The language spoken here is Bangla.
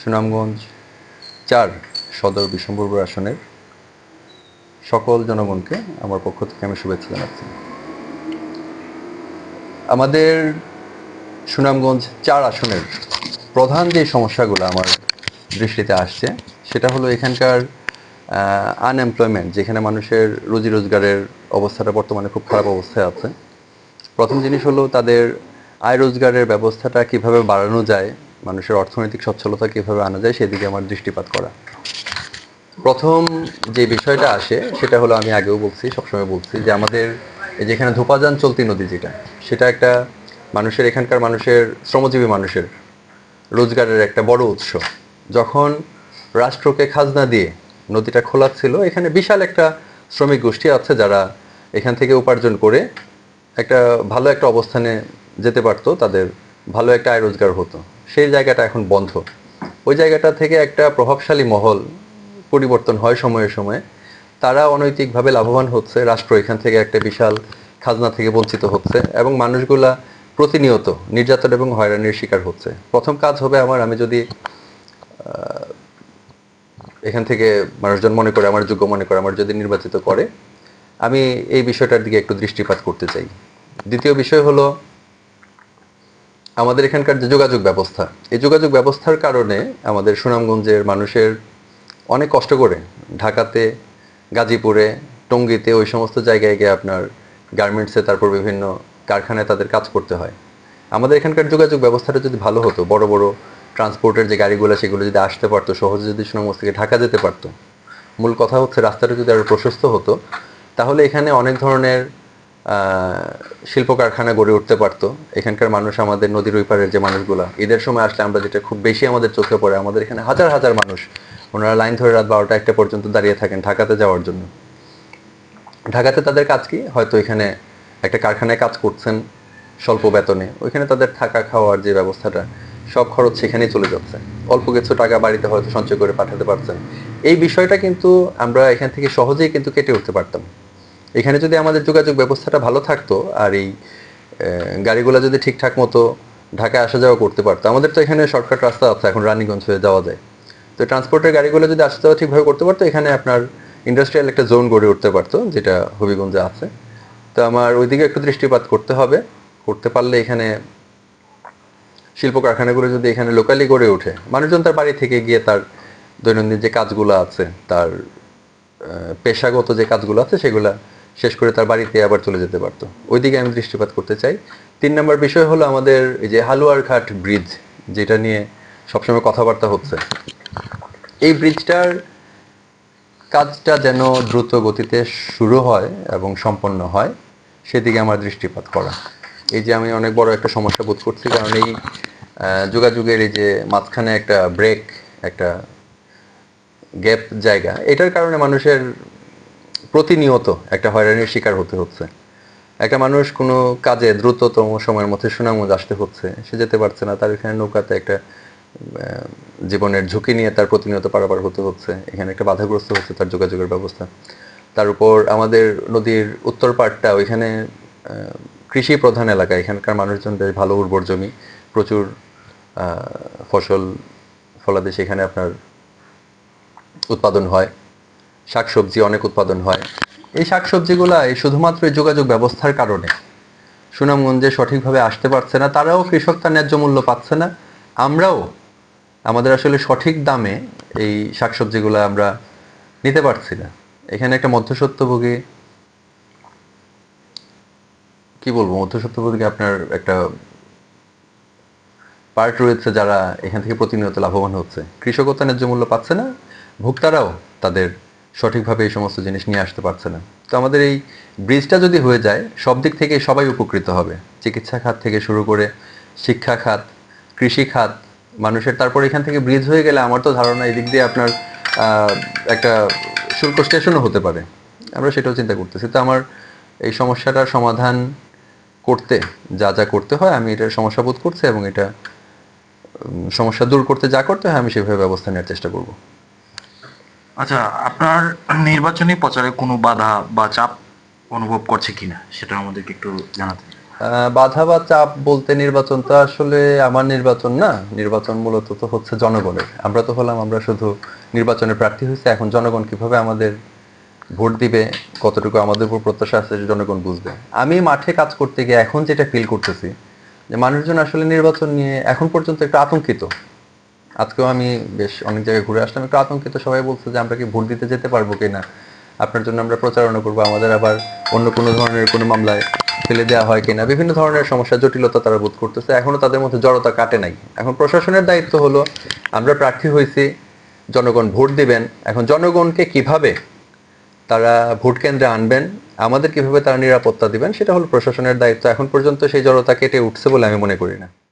সুনামগঞ্জ ৪ সদর বিশম্বরপুর আসনের সকল জনগণকে আমার পক্ষ থেকে আমি শুভেচ্ছা জানাচ্ছি। আমাদের সুনামগঞ্জ ৪ আসনের প্রধান যে সমস্যাগুলো আমার দৃষ্টিতে আসছে সেটা হলো এখানকার আনএমপ্লয়মেন্ট, যেখানে মানুষের রুজি রোজগারের অবস্থাটা বর্তমানে খুব খারাপ অবস্থায় আছে। প্রথম জিনিস হলো তাদের আয় রোজগারের ব্যবস্থাটা কিভাবে বাড়ানো যায়, মানুষের অর্থনৈতিক সচ্ছলতা কিভাবে আনা যায় সেদিকে আমার দৃষ্টিপাত করা। প্রথম যে বিষয়টা আসে সেটা হলো, আমি আগেও বলছি, সবসময় বলছি, যে আমাদের যেখানে ধোপাজান চলতি নদী সেটা একটা মানুষের, এখানকার মানুষের, শ্রমজীবী মানুষের রোজগারের একটা বড় উৎস। যখন রাষ্ট্রকে খাজনা দিয়ে নদীটা খোলাচ্ছিল, এখানে বিশাল একটা শ্রমিক গোষ্ঠী আছে যারা এখান থেকে উপার্জন করে একটা ভালো একটা অবস্থানে যেতে পারতো, তাদের ভালো একটা আয় রোজগার হতো। সেই জায়গাটা এখন বন্ধ। ওই জায়গাটা থেকে একটা প্রভাবশালী মহল পরিবর্তন হয় সময়ে সময়ে, তারা অনৈতিকভাবে লাভবান হচ্ছে, রাষ্ট্র এখান থেকে একটা বিশাল খাজনা থেকে বঞ্চিত হচ্ছে এবং মানুষগুলা প্রতিনিয়ত নির্যাতন এবং হয়রানির শিকার হচ্ছে। প্রথম কাজ হবে আমার, আমি যদি এখান থেকে মানুষজন মনে করে আমার যোগ্য মনে করে, আমার যদি নির্বাচিত করে, আমি এই বিষয়টার দিকে একটু দৃষ্টিপাত করতে চাই। দ্বিতীয় বিষয় হলো আমাদের এখানকার যে যোগাযোগ ব্যবস্থা, এই যোগাযোগ ব্যবস্থার কারণে আমাদের সুনামগঞ্জের মানুষের অনেক কষ্ট করে ঢাকাতে, গাজীপুরে, টঙ্গীতে, ওই সমস্ত জায়গায় গিয়ে আপনার গার্মেন্টসে, তারপর বিভিন্ন কারখানায় তাদের কাজ করতে হয়। আমাদের এখানকার যোগাযোগ ব্যবস্থাটা যদি ভালো হতো, বড় বড় ট্রান্সপোর্টের যে গাড়িগুলো সেগুলো যদি আসতে পারতো, সহজে যদি সুনামগঞ্জ থেকে ঢাকা যেতে পারতো, মূল কথা হচ্ছে রাস্তাটা যদি আরও প্রশস্ত হতো, তাহলে এখানে অনেক ধরনের শিল্প কারখানা গড়ে উঠতে পারতো। এখানকার মানুষ, আমাদের নদীর ওই পারের যে মানুষগুলা, ঈদের সময় আসলে আমরা যেটা খুব বেশি আমাদের চোখে পড়ে, আমাদের এখানে হাজার হাজার মানুষ, ওনারা লাইন ধরে রাত 12টা 1টা পর্যন্ত দাঁড়িয়ে থাকেন ঢাকাতে যাওয়ার জন্য। ঢাকাতে তাদের কাজ কি, হয়তো এখানে একটা কারখানায় কাজ করছেন স্বল্প বেতনে, ওইখানে তাদের থাকা খাওয়ার যে ব্যবস্থাটা, সব খরচ সেখানেই চলে যাচ্ছে। অল্প কিছু টাকা বাড়িতে হয়তো সঞ্চয় করে পাঠাতে পারছেন। এই বিষয়টা কিন্তু আমরা এখান থেকে সহজেই কিন্তু কেটে উঠতে পারতাম। এখানে যদি আমাদের যোগাযোগ ব্যবস্থাটা ভালো থাকতো, আর এই গাড়িগুলো যদি ঠিকঠাক মতো ঢাকায় আসা যাওয়া করতে পারতো, আমাদের তো এখানে শর্টকাট রাস্তা আছে, এখন রানীগঞ্জ হয়ে যাওয়া যায়। তো ট্রান্সপোর্টের গাড়িগুলো যদি আসা যাওয়া ঠিকভাবে করতে পারতো, এখানে আপনার ইন্ডাস্ট্রিয়াল একটা জোন গড়ে উঠতে পারতো, যেটা হবিগঞ্জে আছে। তো আমার ওইদিকে একটু দৃষ্টিপাত করতে হবে। করতে পারলে এখানে শিল্প কারখানাগুলো যদি এখানে লোকালি গড়ে ওঠে, মানুষজন তার বাড়ি থেকে গিয়ে তার দৈনন্দিন যে কাজগুলো আছে, তার পেশাগত যে কাজগুলো আছে সেগুলা শেষ করে তার বাড়িতে আবার চলে যেতে পারতো। ওইদিকে আমি দৃষ্টিপাত করতে চাই। 3 নম্বর বিষয় হলো আমাদের এই যে হালুয়ারঘাট ব্রিজ, যেটা নিয়ে সবসময় কথাবার্তা হচ্ছে, এই ব্রিজটার কাজটা যেন দ্রুত গতিতে শুরু হয় এবং সম্পন্ন হয়, সেদিকে আমার দৃষ্টিপাত করা। এই যে আমি অনেক বড় একটা সমস্যা বোধ করছি, কারণ এই যোগাযোগের এই যে মাঝখানে একটা ব্রেক, একটা গ্যাপ জায়গা, এটার কারণে মানুষের প্রতিনিয়ত একটা হয়রানির শিকার হতে হচ্ছে। একটা মানুষ কোনো কাজে দ্রুততম সময়ের মধ্যে সুনামগঞ্জ আসতে হচ্ছে, সে যেতে পারছে না, তার এখানে নৌকাতে একটা জীবনের ঝুঁকি নিয়ে তার প্রতিনিয়ত পারাপার হতে হচ্ছে, এখানে একটা বাধাগ্রস্ত হচ্ছে তার যোগাযোগের ব্যবস্থা। তার উপর আমাদের নদীর উত্তর পাড়টা, ওইখানে কৃষি প্রধান এলাকা, এখানকার মানুষজন বেশ ভালো উর্বর জমি, প্রচুর ফসল ফলাদি সেখানে আপনার উৎপাদন হয়, শাকসবজি অনেক উৎপাদন হয়। এই শাকসবজিগুলা এই শুধুমাত্র এই যোগাযোগ ব্যবস্থার কারণে সুনামগঞ্জে সঠিকভাবে আসতে পারছে না, তারাও কৃষক তার ন্যায্য মূল্য পাচ্ছে না, আমরাও আমাদের আসলে সঠিক দামে এই শাকসবজিগুলো আমরা নিতে পারছি না। এখানে একটা মধ্যস্বত্বভোগী, কি বলবো, মধ্যস্বত্বভোগী আপনার একটা পার্ট রয়েছে যারা এখান থেকে প্রতিনিয়ত লাভবান হচ্ছে। কৃষকও তার ন্যায্য মূল্য পাচ্ছে না, ভোক্তারাও তাদের সঠিকভাবে এই সমস্ত জিনিস নিয়ে আসতে পারছে না। তো আমাদের এই ব্রিজটা যদি হয়ে যায়, সব দিক থেকে সবাই উপকৃত হবে, চিকিৎসা খাত থেকে শুরু করে শিক্ষা খাত, কৃষি খাত, মানুষের। তারপর এখান থেকে ব্রিজ হয়ে গেলে আমার তো ধারণা এদিক দিয়ে আপনার একটা শুল্ক স্টেশনও হতে পারে, আমরা সেটাও চিন্তা করতেছি। তো আমার এই সমস্যাটার সমাধান করতে যা যা করতে হয়, আমি এটার সমস্যা বোধ করছি, এবং এটা সমস্যা দূর করতে যা করতে হয় আমি সেভাবে ব্যবস্থা নেওয়ার চেষ্টা করব। আচ্ছা, আপনার নির্বাচনী প্রচারে কোনো বাধা বা চাপ অনুভব করছে কিনা সেটা আমাদেরকে একটু জানাতেন। বাধা বা চাপ বলতে নির্বাচন তো আসলে আমার নির্বাচন না, নির্বাচন মূলত তো হচ্ছে জনগণের। আমরা তো হলাম, আমরা শুধু নির্বাচনের প্রার্থী হয়েছে, এখন জনগণ কিভাবে আমাদের ভোট দিবে, কতটুকু আমাদের উপর প্রত্যাশা আছে সেটা জনগণ বুঝবে। আমি মাঠে কাজ করতে গিয়ে এখন যেটা ফিল করতেছি যে মানুষজন আসলে নির্বাচন নিয়ে এখন পর্যন্ত একটু আতঙ্কিত। আজকেও আমি বেশ অনেক জায়গায় ঘুরে আসলাম, একটু আতঙ্কিত। সবাই বলছে যে আমরা কি ভোট দিতে যেতে পারবো কিনা, আপনার জন্য আমরা প্রচারণা করবো, আমাদের আবার অন্য কোনো ধরনের কোনো মামলায় ফেলে দেওয়া হয় কিনা, বিভিন্ন ধরনের সমস্যা জটিলতা তারা বোধ করতেছে। এখনো তাদের মধ্যে জড়তা কাটে নাই। এখন প্রশাসনের দায়িত্ব হলো, আমরা প্রার্থী হয়েছি, জনগণ ভোট দিবেন, এখন জনগণকে কিভাবে তারা ভোট কেন্দ্রে আনবেন, আমাদের কিভাবে তারা নিরাপত্তা দিবেন, সেটা হলো প্রশাসনের দায়িত্ব। এখন পর্যন্ত সেই জড়তা কেটে উঠছে বলে আমি মনে করি না।